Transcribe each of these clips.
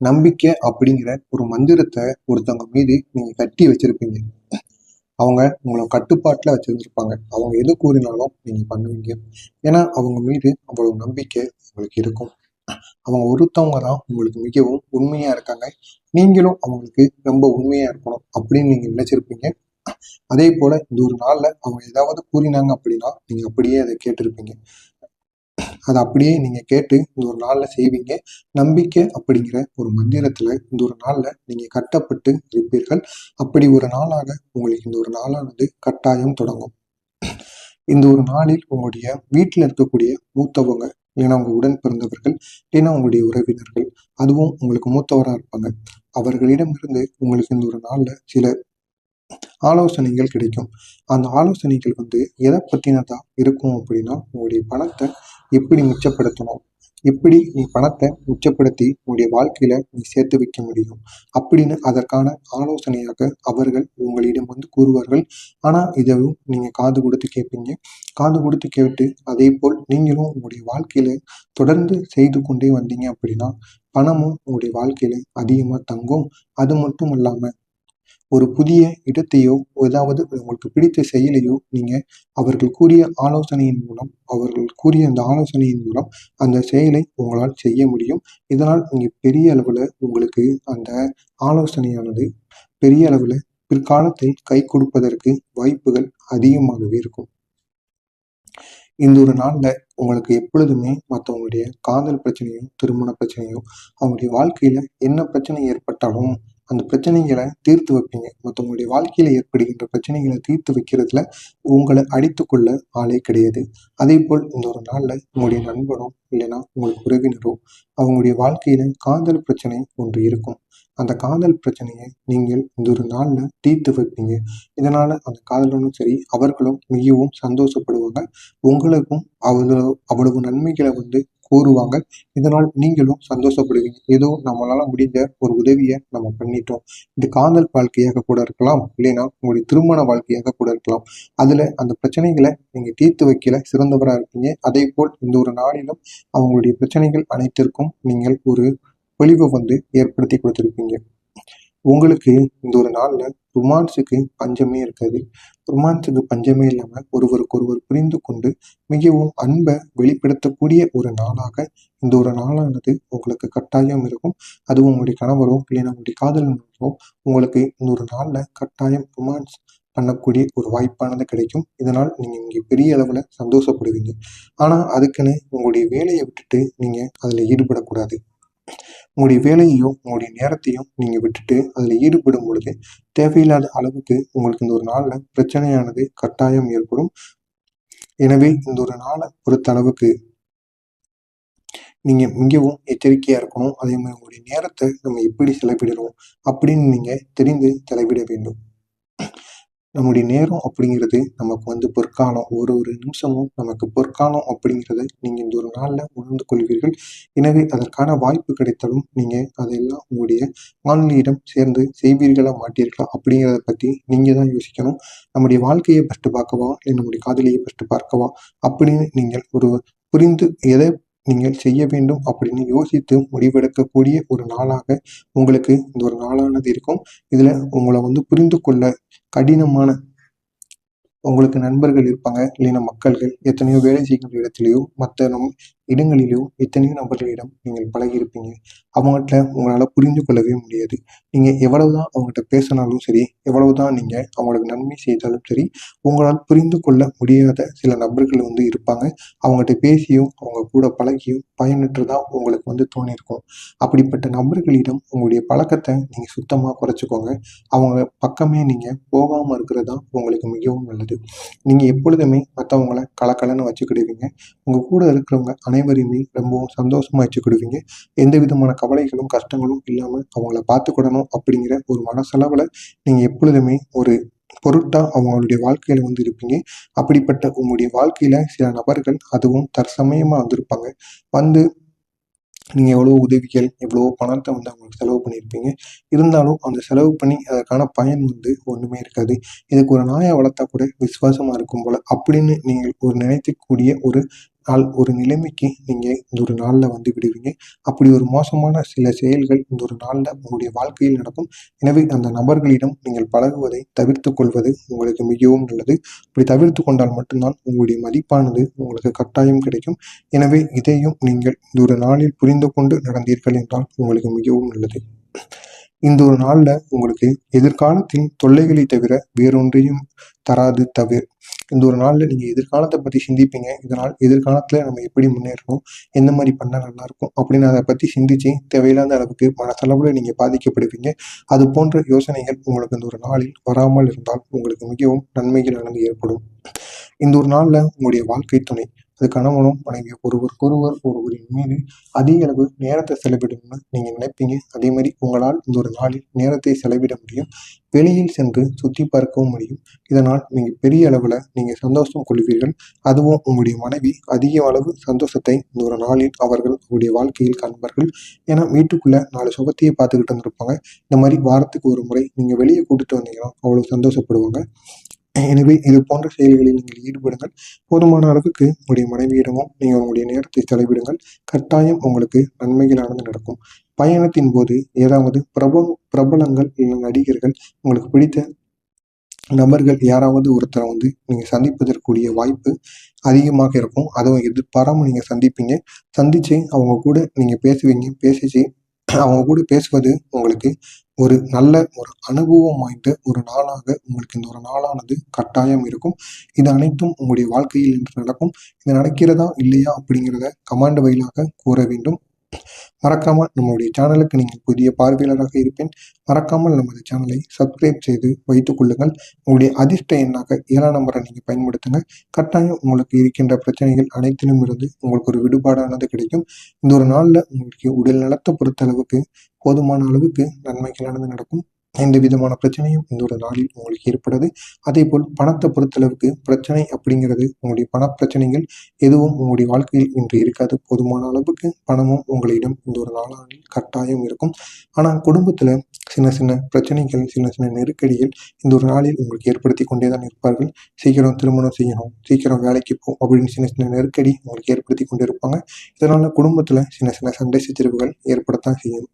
நம்பிக்கை அப்படிங்கிற ஒரு மந்திரத்தை ஒருத்தவங்க மீது நீங்க கட்டி வச்சிருப்பீங்க. அவங்க உங்களை கட்டுப்பாட்டுல வச்சிருந்திருப்பாங்க. அவங்க எது கூறினாலும் நீங்க பண்ணுவீங்க. ஏன்னா அவங்க மீது அவ்வளவு நம்பிக்கை உங்களுக்கு இருக்கும். அவங்க ஒருத்தவங்க தான் உங்களுக்கு மிகவும் உண்மையா இருக்காங்க. நீங்களும் அவங்களுக்கு ரொம்ப உண்மையா இருக்கணும் அப்படின்னு நீங்க நினைச்சிருப்பீங்க. அதே போல இந்த ஒரு நாள்ல அவங்க ஏதாவது கூறினாங்க அப்படின்னா நீங்க அப்படியே அதை கேட்டிருப்பீங்க. அதை அப்படியே நீங்க கேட்டு இந்த ஒரு நாள்ல செய்வீங்க. நம்பிக்கை அப்படிங்கிற ஒரு மந்திரத்துல இந்த ஒரு நாள்ல நீங்க கட்டப்பட்டு இருப்பீர்கள். அப்படி ஒரு நாளாக உங்களுக்கு இந்த ஒரு நாளானது கட்டாயம் தொடங்கும். இந்த ஒரு நாளில் உங்களுடைய வீட்டில் இருக்கக்கூடிய மூத்தவங்க, இல்லைன்னா உங்க உடன் பிறந்தவர்கள், இல்லைன்னா உங்களுடைய உறவினர்கள், அதுவும் உங்களுக்கு மூத்தவராக இருப்பாங்க. அவர்களிடமிருந்து உங்களுக்கு இந்த ஒரு நாள்ல சில ஆலோசனைகள் கிடைக்கும். அந்த ஆலோசனைகள் எதை பத்தினதா இருக்கும் அப்படின்னா, உங்களுடைய பணத்தை எப்படி மிச்சப்படுத்தணும், எப்படி நீ பணத்தை மிச்சப்படுத்தி உங்களுடைய வாழ்க்கையில நீ சேர்த்து வைக்க முடியும் அப்படின்னு அதற்கான ஆலோசனையாக அவர்கள் உங்களிடம் கூறுவார்கள். ஆனா இதையும் நீங்க காது கொடுத்து கேட்பீங்க. காது கொடுத்து கேட்டு அதே போல் நீங்களும் உங்களுடைய வாழ்க்கையில தொடர்ந்து செய்து கொண்டே வந்தீங்க அப்படின்னா பணமும் உங்களுடைய வாழ்க்கையில அதிகமா தங்கும். அது மட்டும் இல்லாம ஒரு புதிய இடத்தையோ ஏதாவது உங்களுக்கு பிடித்த செயலையோ நீங்க அவர்கள் கூறிய ஆலோசனையின் மூலம் அவர்கள் கூறிய அந்த ஆலோசனையின் மூலம் அந்த செயலை உங்களால் செய்ய முடியும். இதனால் நீங்க பெரிய அளவுல உங்களுக்கு அந்த ஆலோசனையானது பெரிய அளவுல பிற்காலத்தில் கை கொடுப்பதற்கு வாய்ப்புகள் அதிகமாகவே இருக்கும். இந்த ஒரு நாள்ல உங்களுக்கு எப்பொழுதுமே மற்றவங்களுடைய காதல் பிரச்சனையோ திருமண பிரச்சனையோ அவங்களுடைய வாழ்க்கையில என்ன பிரச்சனை ஏற்பட்டாலும் அந்த பிரச்சனைகளை தீர்த்து வைப்பீங்க. மற்றவங்களுடைய வாழ்க்கையில ஏற்படுகின்ற பிரச்சனைகளை தீர்த்து வைக்கிறதுல உங்களை அடித்துக்கொள்ள ஆளே கிடையாது. அதே போல் இந்த ஒரு நாள்ல உங்களுடைய நண்பனோ இல்லைன்னா உங்களுக்கு உறவினரோ அவங்களுடைய வாழ்க்கையில காதல் பிரச்சனை ஒன்று இருக்கும். அந்த காதல் பிரச்சனையை நீங்கள் இந்த ஒரு நாள்ல தீர்த்து வைப்பீங்க. இதனால அந்த காதலனும் சரி அவர்களும் மிகவும் சந்தோஷப்படுவாங்க. உங்களுக்கும் அவ்வளவு அவ்வளவு நன்மைகளை கூறுவாங்க. இதனால் நீங்களும் சந்தோஷப்படுவீங்க. ஏதோ நம்மளால முடிஞ்ச ஒரு உதவியை நம்ம பண்ணிட்டோம். இது காதல் வாழ்க்கையாக கூட இருக்கலாம், இல்லைன்னா உங்களுடைய திருமண வாழ்க்கையாக கூட இருக்கலாம். அதுல அந்த பிரச்சனைகளை நீங்க தீர்த்து வைக்கல சிறந்தவரா இருப்பீங்க. அதே போல் இந்த ஒரு நாளிலும் அவங்களுடைய பிரச்சனைகள் அனைத்திற்கும் நீங்கள் ஒரு பொலிவை ஏற்படுத்தி கொடுத்திருப்பீங்க. உங்களுக்கு இந்த ஒரு நாள்ல ரொமான்ஸுக்கு பஞ்சமே இருக்காது. ரொமான்ஸுக்கு பஞ்சமே இல்லாம ஒருவருக்கொருவர் புரிந்து கொண்டு மிகவும் அன்பை வெளிப்படுத்தக்கூடிய ஒரு நாளாக இந்த ஒரு நாளானது உங்களுக்கு கட்டாயம் இருக்கும். அதுவும் உங்களுடைய கணவரோ இல்லைன்னா உங்களுடைய காதலனோ உங்களுக்கு இந்த ஒரு நாள்ல கட்டாயம் ரொமான்ஸ் பண்ணக்கூடிய ஒரு வாய்ப்பானது கிடைக்கும். இதனால் நீங்க இங்க பெரிய அளவுல சந்தோஷப்படுவீங்க. ஆனா அதுக்குன்னு உங்களுடைய வேலையை விட்டுட்டு நீங்க அதுல ஈடுபடக்கூடாது. உங்களுடைய வேலையையும் உங்களுடைய நேரத்தையும் நீங்க விட்டுட்டு அதுல ஈடுபடும் பொழுது தேவையில்லாத அளவுக்கு உங்களுக்கு இந்த ஒரு நாள்ல பிரச்சனையானது கட்டாயம் ஏற்படும். எனவே இந்த ஒரு நாளை பொறுத்த அளவுக்கு நீங்க மிகவும் எச்சரிக்கையா இருக்கணும். அதே மாதிரி உங்களுடைய நேரத்தை நம்ம எப்படி செலவிடணும் அப்படின்னு நீங்க தெரிந்து செலவிட வேண்டும். நம்முடைய நேரம் அப்படிங்கிறது நமக்கு பொற்காலம். ஒரு ஒரு நிமிஷமும் நமக்கு பொற்காலம் அப்படிங்கிறத நீங்க இந்த ஒரு நாள்ல உணர்ந்து கொள்வீர்கள். எனவே அதற்கான வாய்ப்பு கிடைத்தாலும் நீங்க அதெல்லாம் உங்களுடைய ஆன்மீகம் சேர்ந்து செய்வீர்களா மாட்டீர்களா அப்படிங்கிறத பத்தி நீங்க தான் யோசிக்கணும். நம்முடைய வாழ்க்கையை ஃபர்ஸ்ட் பார்க்கவா இல்லை நம்முடைய காதலியை ஃபர்ஸ்ட் பார்க்கவா அப்படின்னு நீங்கள் ஒரு புரிந்து எதை நீங்கள் செய்ய வேண்டும் அப்படின்னு யோசித்து முடிவெடுக்கக்கூடிய ஒரு நாளாக உங்களுக்கு இந்த ஒரு நாளானது இருக்கும். இதுல உங்களை புரிந்து கொள்ள கடினமான உங்களுக்கு நண்பர்கள் இருப்பாங்க, இல்லைன்னா மக்கள்கள் எத்தனையோ வேலை செய்கின்ற இடத்திலேயோ மற்ற இடங்களிலோ எத்தனையோ நபர்களிடம் நீங்கள் பழகியிருப்பீங்க. அவங்ககிட்ட உங்களால புரிந்து கொள்ளவே முடியாது. நீங்க எவ்வளவுதான் அவங்ககிட்ட பேசினாலும் சரி, எவ்வளவுதான் நீங்க அவங்களுக்கு நன்மை செய்தாலும் சரி, உங்களால் புரிந்து கொள்ள முடியாத சில நபர்கள் இருப்பாங்க. அவங்ககிட்ட பேசியும் அவங்க கூட பழகியும் பயனற்றதா உங்களுக்கு தோணியிருக்கும். அப்படிப்பட்ட நபர்களிடம் உங்களுடைய பழக்கத்தை நீங்க சுத்தமா குறைச்சிக்கோங்க. அவங்க பக்கமே நீங்க போகாம இருக்கிறதா உங்களுக்கு மிகவும் நல்லது. நீங்க எப்பொழுதுமே மற்றவங்களை கலக்கலன்னு வச்சுக்கிடுவீங்க. உங்க கூட இருக்கிறவங்க அனைவரையுமே ரொம்பவும் சந்தோஷமா வச்சுக்கிடுவீங்க. எந்த விதமான கவலைகளும் கஷ்டங்களும் இல்லாம அவங்கள பார்த்துக்கிடணும் அப்படிங்கிற ஒரு மனசளவுல நீங்க எப்பொழுதுமே ஒரு பொருட்டா அவங்களுடைய வாழ்க்கையில இருப்பீங்க. அப்படிப்பட்ட உங்களுடைய வாழ்க்கையில சில நபர்கள் அதுவும் தற்சமயமா வந்திருப்பாங்க. வந்து நீங்க எவ்வளோ உதவிகள், எவ்வளோ பணத்தை அவங்களுக்கு செலவு பண்ணியிருப்பீங்க. இருந்தாலும் அந்த செலவு பண்ணி அதற்கான பயன் ஒண்ணுமே இருக்காது. இதுக்கு ஒரு நாயை வளர்த்தா கூட விசுவாசமா இருக்கும் போல அப்படின்னு நீங்கள் ஒரு நினைக்கக்கூடிய ஒரு ஒரு நிலைமைக்கு நீங்க இந்த ஒரு நாள்ல வந்து விடுவீங்க. அப்படி ஒரு மோசமான சில செயல்கள் இந்த ஒரு நாள்ல உங்களுடைய வாழ்க்கையில் நடக்கும். எனவே அந்த நபர்களிடம் நீங்கள் பழகுவதை தவிர்த்துக் கொள்வது உங்களுக்கு மிகவும் நல்லது. இப்படி தவிர்த்து கொண்டால் மட்டும்தான் உங்களுடைய மதிப்பானது உங்களுக்கு கட்டாயம் கிடைக்கும். எனவே இதையும் நீங்கள் இந்த ஒரு நாளில் புரிந்து கொண்டு நடந்தீர்கள் என்றால் உங்களுக்கு மிகவும் நல்லது. இந்த ஒரு நாள்ல உங்களுக்கு எதிர்காலத்தில் தொல்லைகளை தவிர வேறொன்றையும் தராது தவிர இந்த ஒரு நாள்ல நீங்க எதிர்காலத்தை பத்தி சிந்திப்பீங்க. இதனால் எதிர்காலத்துல நம்ம எப்படி முன்னேறணும், எந்த மாதிரி பண்ணா நல்லா இருக்கும் அப்படின்னு அதை பத்தி சிந்திச்சு தேவையில்லாத அளவுக்கு மனசளவுல நீங்க பாதிக்கப்படுவீங்க. அது போன்ற யோசனைகள் உங்களுக்கு இந்த ஒரு நாளில் வராமல் இருந்தால் உங்களுக்கு மிகவும் நன்மைகளானது ஏற்படும். இந்த ஒரு நாள்ல உங்களுடைய வாழ்க்கை துணை, அது கணவனும் மனைவி ஒருவருக்கொருவர் ஒருவரின் மீது அதிக அளவு நேரத்தை செலவிடணும்னு நீங்க நினைப்பீங்க. அதே மாதிரி உங்களால் இந்த ஒரு நாளில் நேரத்தை செலவிட முடியும். வெளியில் சென்று சுற்றி பார்க்கவும் முடியும். இதனால் நீங்க பெரிய அளவுல நீங்க சந்தோஷம் கொள்வீர்கள். அதுவும் உங்களுடைய மனைவி அதிக அளவு சந்தோஷத்தை இந்த ஒரு நாளில் அவர்கள் உங்களுடைய வாழ்க்கையில் காண்பார்கள். ஏன்னா வீட்டுக்குள்ள 4 சுகத்தையே பார்த்துக்கிட்டு இருந்திருப்பாங்க. இந்த மாதிரி வாரத்துக்கு ஒரு முறை நீங்க வெளியே கூட்டிட்டு வந்தீங்கன்னா அவ்வளவு சந்தோஷப்படுவாங்க. எனவே இது போன்ற செயல்களில் நீங்கள் ஈடுபடுங்கள். போதுமான அளவுக்கு உங்களுடைய மனைவியிடமும் நீங்கள் உங்களுடைய நேரத்தை செலவிடுங்கள். கட்டாயம் உங்களுக்கு நன்மைகளானது நடக்கும். பயணத்தின் போது ஏதாவது பிரபலங்கள் இல்லை நடிகர்கள், உங்களுக்கு பிடித்த நபர்கள் யாராவது ஒருத்தரை வந்து நீங்க சந்திப்பதற்குரிய வாய்ப்பு அதிகமாக இருக்கும். அதுவும் எதிர்பாராம நீங்க சந்திப்பீங்க. சந்திச்சு அவங்க கூட நீங்க பேசுவீங்க. பேசிச்சு அவங்க கூட பேசுவது உங்களுக்கு ஒரு நல்ல ஒரு அனுபவம் வாய்ந்த ஒரு நாளாக உங்களுக்கு இந்த ஒரு நாளானது கட்டாயம் இருக்கும். இது அனைத்தும் உங்களுடைய வாழ்க்கையில் இன்று நடக்கும். இது நடக்கிறதா இல்லையா அப்படிங்கிறத கமெண்ட் வாயிலாக கூற வேண்டும். மறக்காம நம்மளுடைய சேனலுக்கு நீங்கள் புதிய பார்வையாளராக இருப்பேன். மறக்காமல் நமது சேனலை சப்ஸ்கிரைப் செய்து வைத்துக் கொள்ளுங்கள். உங்களுடைய அதிர்ஷ்ட எண்ணாக 7ஆம் நம்பரை நீங்கள் பயன்படுத்துங்க. கட்டாயம் உங்களுக்கு இருக்கின்ற பிரச்சனைகள் அனைத்திலும் இருந்து உங்களுக்கு ஒரு விடுபாடானது கிடைக்கும். இந்த ஒரு நாளில் உங்களுக்கு உடல் நலத்தை பொறுத்த அளவுக்கு போதுமான அளவுக்கு நன்மைகளானது நடக்கும். எந்த விதமான பிரச்சனையும் இந்த ஒரு நாளில் உங்களுக்கு ஏற்படாது. அதே போல் பணத்தை பொறுத்தளவுக்கு பிரச்சனை அப்படிங்கிறது உங்களுடைய பண பிரச்சனைகள் எதுவும் உங்களுடைய வாழ்க்கையில் இன்று இருக்காது. போதுமான அளவுக்கு பணமும் உங்களிடம் இந்த ஒரு நாளானில் கட்டாயம் இருக்கும். ஆனால் குடும்பத்துல சின்ன சின்ன பிரச்சனைகள், சின்ன சின்ன நெருக்கடிகள் இந்த ஒரு நாளில் உங்களுக்கு ஏற்படுத்தி கொண்டே தான் இருப்பார்கள். சீக்கிரம் திருமணம் செய்யணும், சீக்கிரம் வேலைக்கு போ அப்படின்னு சின்ன சின்ன நெருக்கடி உங்களுக்கு ஏற்படுத்தி கொண்டு இருப்பாங்க. இதனால குடும்பத்துல சின்ன சின்ன சண்டை சச்சரவுகள் ஏற்படத்தான் செய்யும்.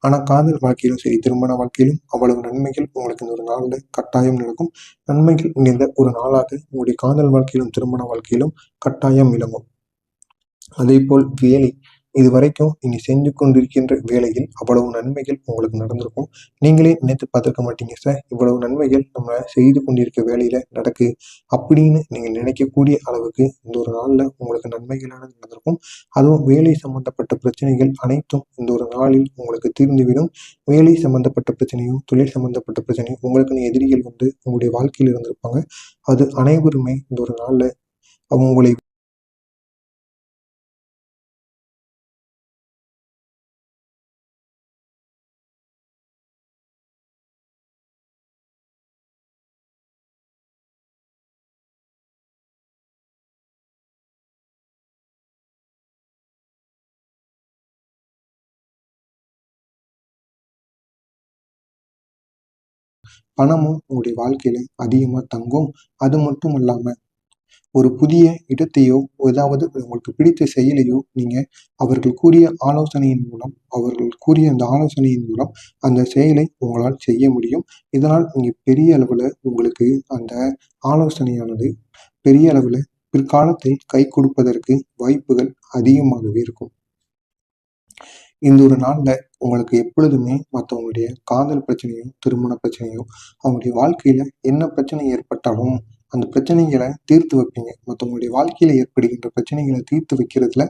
ஆனா காதல் வாழ்க்கையிலும் சரி, திருமண வாழ்க்கையிலும் அவ்வளவு நன்மைகள் உங்களுக்கு இந்த ஒரு நாள்ல கட்டாயம் நடக்கும். நன்மைகள் நிறைந்த ஒரு நாளாக உங்களுடைய காதல் வாழ்க்கையிலும் திருமண வாழ்க்கையிலும் கட்டாயம் விளங்கும். அதே போல் வேலை, இதுவரைக்கும் நீங்க செஞ்சு கொண்டிருக்கின்ற வேலையில் அவ்வளவு நன்மைகள் உங்களுக்கு நடந்திருக்கும். நீங்களே நினைத்து பார்த்திருக்க மாட்டீங்க, சார் இவ்வளவு நன்மைகள் நம்ம செய்து கொண்டிருக்க வேலையில நடக்கு அப்படின்னு நீங்க நினைக்கக்கூடிய அளவுக்கு இந்த ஒரு நாள்ல உங்களுக்கு நன்மைகளானது நடந்திருக்கும். அதுவும் வேலை சம்பந்தப்பட்ட பிரச்சனைகள் அனைத்தும் இந்த ஒரு நாளில் உங்களுக்கு தீர்ந்துவிடும். வேலை சம்பந்தப்பட்ட பிரச்சனையும் தொழில் சம்பந்தப்பட்ட பிரச்சனையும் உங்களுக்குன்னு எதிரிகள் வந்து உங்களுடைய வாழ்க்கையில் இருந்திருப்பாங்க. அது அனைவருமே இந்த ஒரு நாள்ல உங்களை பணமும் உங்களுடைய வாழ்க்கையில அதிகமா தங்கும். அது மட்டும் இல்லாம ஒரு புதிய இடத்தையோ ஏதாவது உங்களுக்கு பிடித்த செயலையோ நீங்க அவர்கள் கூறிய ஆலோசனையின் மூலம் அவர்கள் கூறிய அந்த ஆலோசனையின் மூலம் அந்த செயலை உங்களால் செய்ய முடியும். இதனால் நீங்க பெரிய அளவுல உங்களுக்கு அந்த ஆலோசனையானது பெரிய அளவுல பிற்காலத்தில் கை கொடுப்பதற்கு வாய்ப்புகள் அதிகமாகவே இருக்கும். இந்த ஒரு நாள்ல உங்களுக்கு எப்பொழுதுமே மத்தவங்களுடைய காதல் பிரச்சனையோ, திருமண பிரச்சனையோ, அவங்களுடைய வாழ்க்கையில என்ன பிரச்சனை ஏற்பட்டாலும் அந்த பிரச்சனைகளை தீர்த்து வைப்பீங்க. மத்தவங்களுடைய வாழ்க்கையில ஏற்படுகின்ற பிரச்சனைகளை தீர்த்து வைக்கிறதுல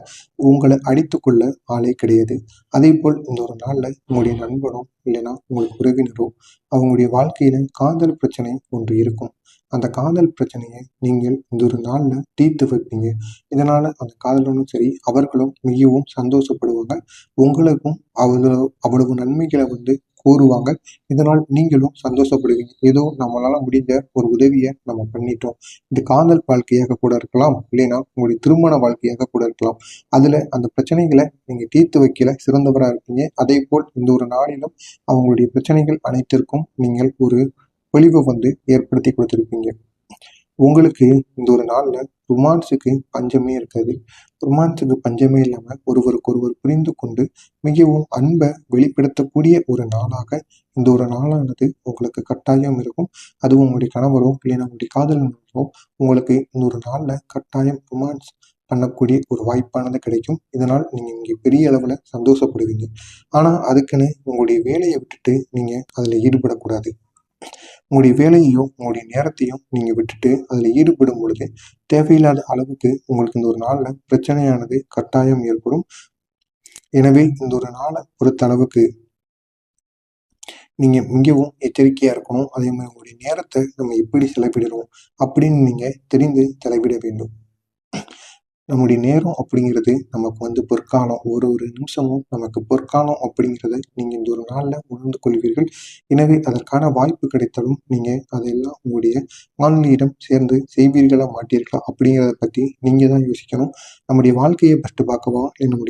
உங்களை அடித்துக்கொள்ள ஆளே கிடையாது. அதேபோல் இந்த ஒரு நாள்ல உங்களுடைய நண்பனோ இல்லைன்னா உங்களுக்கு உறவினரோ அவங்களுடைய வாழ்க்கையில காதல் பிரச்சனை ஒன்று இருக்கும். அந்த காதல் பிரச்சனையை நீங்கள் இந்த ஒரு நாள்ல தீர்த்து வைப்பீங்க. இதனால அந்த காதலனும் சரி, அவர்களும் மிகவும் சந்தோஷப்படுவாங்க. உங்களுக்கும் அவ்வளவு அவ்வளவு நன்மைகளை வந்து கூறுவாங்க. இதனால் நீங்களும் சந்தோஷப்படுவீங்க. ஏதோ நம்மளால முடிஞ்ச ஒரு உதவியை நம்ம பண்ணிட்டோம். இது காதல் வாழ்க்கையாக கூட இருக்கலாம், இல்லைன்னா உங்களுடைய திருமண வாழ்க்கையாக கூட இருக்கலாம். அதுல அந்த பிரச்சனைகளை நீங்க தீர்த்து வைக்கல சிறந்தவரா இருப்பீங்க. அதே போல் இந்த ஒரு நாளிலும் அவங்களுடைய பிரச்சனைகள் அனைத்திற்கும் நீங்கள் ஒரு பொலிவை வந்து ஏற்படுத்தி கொடுத்திருப்பீங்க. உங்களுக்கு இந்த ஒரு நாள்ல ரொமான்ஸுக்கு பஞ்சமே இருக்காது. ரொமான்ஸுக்கு பஞ்சமே இல்லாமல் ஒருவருக்கொருவர் புரிந்து கொண்டு மிகவும் அன்பை வெளிப்படுத்தக்கூடிய ஒரு நாளாக இந்த ஒரு நாளானது உங்களுக்கு கட்டாயம் இருக்கும். அதுவும் உங்களுடைய கணவரோ இல்லைன்னா உங்களுடைய காதலனோ உங்களுக்கு இந்த ஒரு நாளில் கட்டாயம் ரொமான்ஸ் பண்ணக்கூடிய ஒரு வாய்ப்பானது கிடைக்கும். இதனால் நீங்கள் இங்கே பெரிய அளவில் சந்தோஷப்படுவீங்க. ஆனால் அதுக்குன்னு உங்களுடைய வேலையை விட்டுட்டு நீங்கள் அதில் ஈடுபடக்கூடாது. உங்களுடைய வேலையையும் உங்களுடைய நேரத்தையும் நீங்கள் விட்டுட்டு அதில் ஈடுபடும் பொழுது தேவையில்லாத அளவுக்கு உங்களுக்கு இந்த ஒரு நாளில் பிரச்சனையானது கட்டாயம் ஏற்படும். எனவே இந்த ஒரு நாளை பொறுத்த அளவுக்கு நீங்கள் மிகவும் எச்சரிக்கையாக இருக்கணும். அதே மாதிரி உங்களுடைய நேரத்தை நம்ம எப்படி செலவிடுறோம் அப்படின்னு நீங்கள் தெரிந்து செலவிட வேண்டும். நம்முடைய நேரம் அப்படிங்கிறது நமக்கு பொற்காலம். ஒரு ஒரு நிமிஷமும் நமக்கு பொற்காலம் அப்படிங்கிறத நீங்கள் இந்த ஒரு நாளில் உணர்ந்து கொள்வீர்கள். எனவே அதற்கான வாய்ப்பு கிடைத்தாலும் நீங்கள் அதையெல்லாம் உங்களுடைய ஆன்மீகம் சேர்ந்து செய்வீர்களா மாட்டீர்களா அப்படிங்கிறத பற்றி நீங்கள் தான் யோசிக்கணும். நம்முடைய வாழ்க்கையை ஃபஸ்ட்டு பார்க்கவா இல்லை நம்முடைய